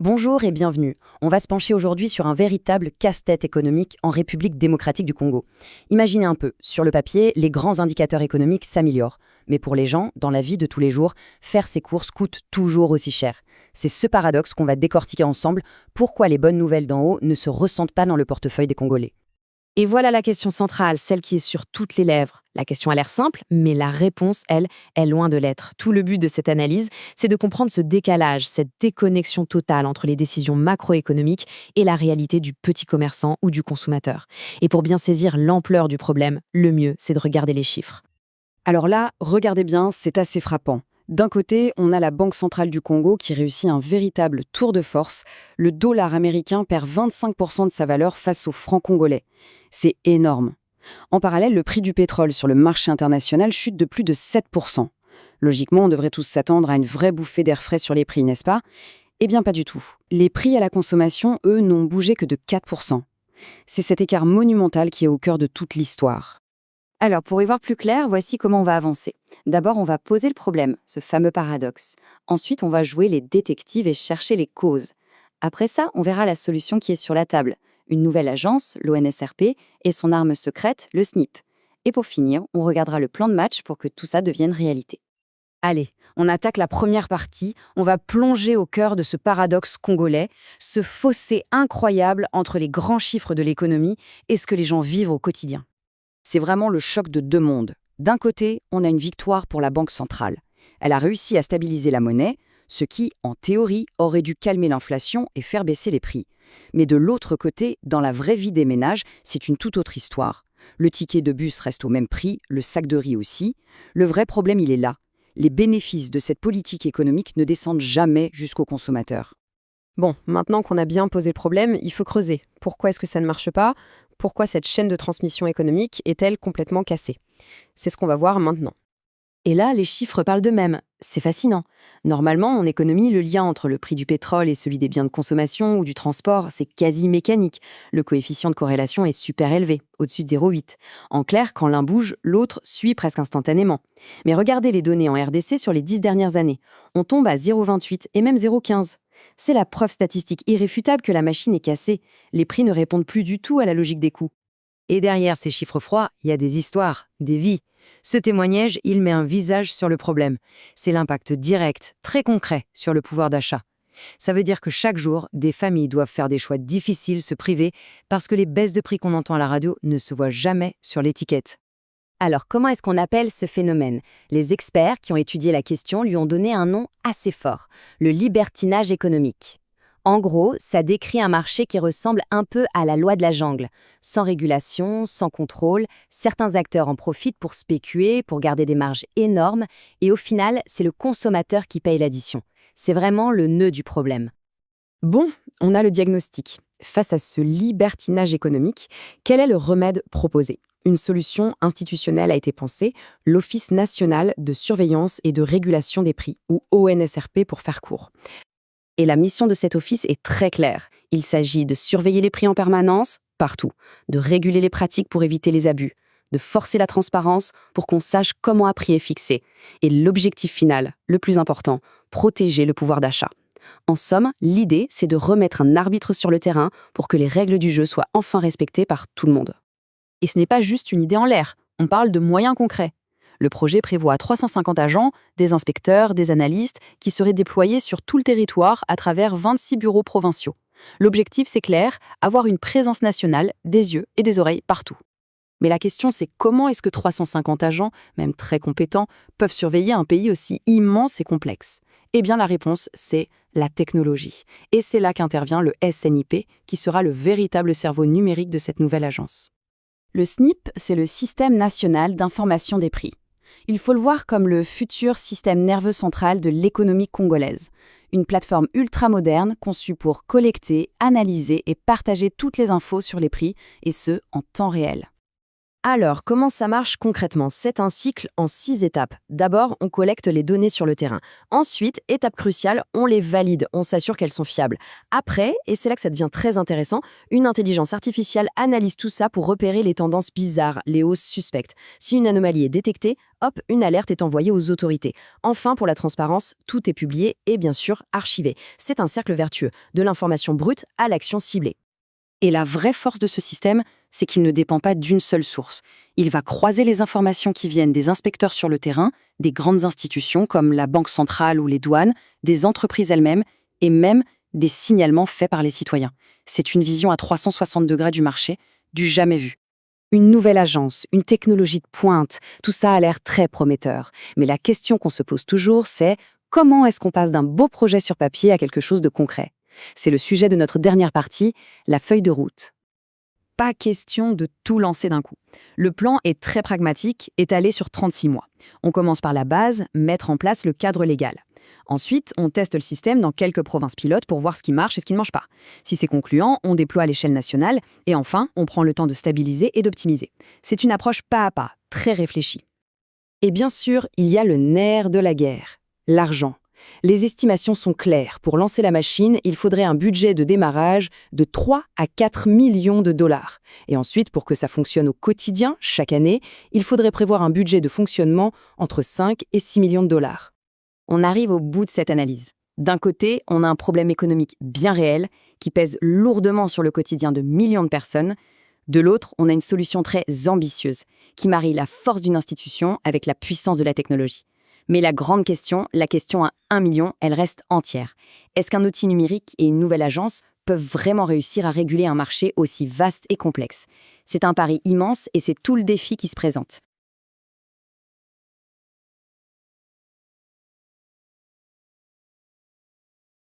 Bonjour et bienvenue. On va se pencher aujourd'hui sur un véritable casse-tête économique en République démocratique du Congo. Imaginez un peu, sur le papier, les grands indicateurs économiques s'améliorent. Mais pour les gens, dans la vie de tous les jours, faire ses courses coûte toujours aussi cher. C'est ce paradoxe qu'on va décortiquer ensemble, pourquoi les bonnes nouvelles d'en haut ne se ressentent pas dans le portefeuille des Congolais. Et voilà la question centrale, celle qui est sur toutes les lèvres. La question a l'air simple, mais la réponse, elle, est loin de l'être. Tout le but de cette analyse, c'est de comprendre ce décalage, cette déconnexion totale entre les décisions macroéconomiques et la réalité du petit commerçant ou du consommateur. Et pour bien saisir l'ampleur du problème, le mieux, c'est de regarder les chiffres. Alors là, regardez bien, c'est assez frappant. D'un côté, on a la Banque centrale du Congo qui réussit un véritable tour de force. Le dollar américain perd 25% de sa valeur face au franc congolais. C'est énorme. En parallèle, le prix du pétrole sur le marché international chute de plus de 7%. Logiquement, on devrait tous s'attendre à une vraie bouffée d'air frais sur les prix, n'est-ce pas? Eh bien, pas du tout. Les prix à la consommation, eux, n'ont bougé que de 4%. C'est cet écart monumental qui est au cœur de toute l'histoire. Alors, pour y voir plus clair, voici comment on va avancer. D'abord, on va poser le problème, ce fameux paradoxe. Ensuite, on va jouer les détectives et chercher les causes. Après ça, on verra la solution qui est sur la table. Une nouvelle agence, l'ONSRP, et son arme secrète, le SNIP. Et pour finir, on regardera le plan de match pour que tout ça devienne réalité. Allez, on attaque la première partie, on va plonger au cœur de ce paradoxe congolais, ce fossé incroyable entre les grands chiffres de l'économie et ce que les gens vivent au quotidien. C'est vraiment le choc de deux mondes. D'un côté, on a une victoire pour la Banque centrale. Elle a réussi à stabiliser la monnaie, ce qui, en théorie, aurait dû calmer l'inflation et faire baisser les prix. Mais de l'autre côté, dans la vraie vie des ménages, c'est une toute autre histoire. Le ticket de bus reste au même prix, le sac de riz aussi. Le vrai problème, il est là. Les bénéfices de cette politique économique ne descendent jamais jusqu'aux consommateurs. Bon, maintenant qu'on a bien posé le problème, il faut creuser. Pourquoi est-ce que ça ne marche pas? Pourquoi cette chaîne de transmission économique est-elle complètement cassée? C'est ce qu'on va voir maintenant. Et là, les chiffres parlent d'eux-mêmes. C'est fascinant. Normalement, en économie, le lien entre le prix du pétrole et celui des biens de consommation ou du transport, c'est quasi mécanique. Le coefficient de corrélation est super élevé, au-dessus de 0,8. En clair, quand l'un bouge, l'autre suit presque instantanément. Mais regardez les données en RDC sur les 10 dernières années. On tombe à 0,28 et même 0,15. C'est la preuve statistique irréfutable que la machine est cassée. Les prix ne répondent plus du tout à la logique des coûts. Et derrière ces chiffres froids, il y a des histoires, des vies. Ce témoignage, il met un visage sur le problème. C'est l'impact direct, très concret, sur le pouvoir d'achat. Ça veut dire que chaque jour, des familles doivent faire des choix difficiles, se priver, parce que les baisses de prix qu'on entend à la radio ne se voient jamais sur l'étiquette. Alors, comment est-ce qu'on appelle ce phénomène? Les experts qui ont étudié la question lui ont donné un nom assez fort, le libertinage économique. En gros, ça décrit un marché qui ressemble un peu à la loi de la jungle. Sans régulation, sans contrôle, certains acteurs en profitent pour spéculer, pour garder des marges énormes, et au final, c'est le consommateur qui paye l'addition. C'est vraiment le nœud du problème. Bon, on a le diagnostic. Face à ce libertinage économique, quel est le remède proposé? Une solution institutionnelle a été pensée, l'Office national de surveillance et de régulation des prix, ou ONSRP pour faire court. Et la mission de cet office est très claire. Il s'agit de surveiller les prix en permanence, partout, de réguler les pratiques pour éviter les abus, de forcer la transparence pour qu'on sache comment un prix est fixé. Et l'objectif final, le plus important, protéger le pouvoir d'achat. En somme, l'idée, c'est de remettre un arbitre sur le terrain pour que les règles du jeu soient enfin respectées par tout le monde. Et ce n'est pas juste une idée en l'air, on parle de moyens concrets. Le projet prévoit 350 agents, des inspecteurs, des analystes, qui seraient déployés sur tout le territoire à travers 26 bureaux provinciaux. L'objectif, c'est clair, avoir une présence nationale, des yeux et des oreilles partout. Mais la question, c'est comment est-ce que 350 agents, même très compétents, peuvent surveiller un pays aussi immense et complexe? Eh bien, la réponse, c'est la technologie. Et c'est là qu'intervient le SNIP, qui sera le véritable cerveau numérique de cette nouvelle agence. Le SNIP, c'est le Système national d'information des prix. Il faut le voir comme le futur système nerveux central de l'économie congolaise. Une plateforme ultra-moderne conçue pour collecter, analyser et partager toutes les infos sur les prix, et ce, en temps réel. Alors, comment ça marche concrètement? C'est un cycle en 6 étapes. D'abord, on collecte les données sur le terrain. Ensuite, étape cruciale, on les valide, on s'assure qu'elles sont fiables. Après, et c'est là que ça devient très intéressant, une intelligence artificielle analyse tout ça pour repérer les tendances bizarres, les hausses suspectes. Si une anomalie est détectée, hop, une alerte est envoyée aux autorités. Enfin, pour la transparence, tout est publié et bien sûr archivé. C'est un cercle vertueux, de l'information brute à l'action ciblée. Et la vraie force de ce système, c'est qu'il ne dépend pas d'une seule source. Il va croiser les informations qui viennent des inspecteurs sur le terrain, des grandes institutions comme la Banque centrale ou les douanes, des entreprises elles-mêmes et même des signalements faits par les citoyens. C'est une vision à 360 degrés du marché, du jamais vu. Une nouvelle agence, une technologie de pointe, tout ça a l'air très prometteur. Mais la question qu'on se pose toujours, c'est comment est-ce qu'on passe d'un beau projet sur papier à quelque chose de concret? C'est le sujet de notre dernière partie, la feuille de route. Pas question de tout lancer d'un coup. Le plan est très pragmatique, étalé sur 36 mois. On commence par la base, mettre en place le cadre légal. Ensuite, on teste le système dans quelques provinces pilotes pour voir ce qui marche et ce qui ne marche pas. Si c'est concluant, on déploie à l'échelle nationale. Et enfin, on prend le temps de stabiliser et d'optimiser. C'est une approche pas à pas, très réfléchie. Et bien sûr, il y a le nerf de la guerre, l'argent. Les estimations sont claires. Pour lancer la machine, il faudrait un budget de démarrage de 3 à 4 millions de dollars. Et ensuite, pour que ça fonctionne au quotidien, chaque année, il faudrait prévoir un budget de fonctionnement entre 5 et 6 millions de dollars. On arrive au bout de cette analyse. D'un côté, on a un problème économique bien réel qui pèse lourdement sur le quotidien de millions de personnes. De l'autre, on a une solution très ambitieuse qui marie la force d'une institution avec la puissance de la technologie. Mais la grande question, la question à 1 million, elle reste entière. Est-ce qu'un outil numérique et une nouvelle agence peuvent vraiment réussir à réguler un marché aussi vaste et complexe? C'est un pari immense et c'est tout le défi qui se présente.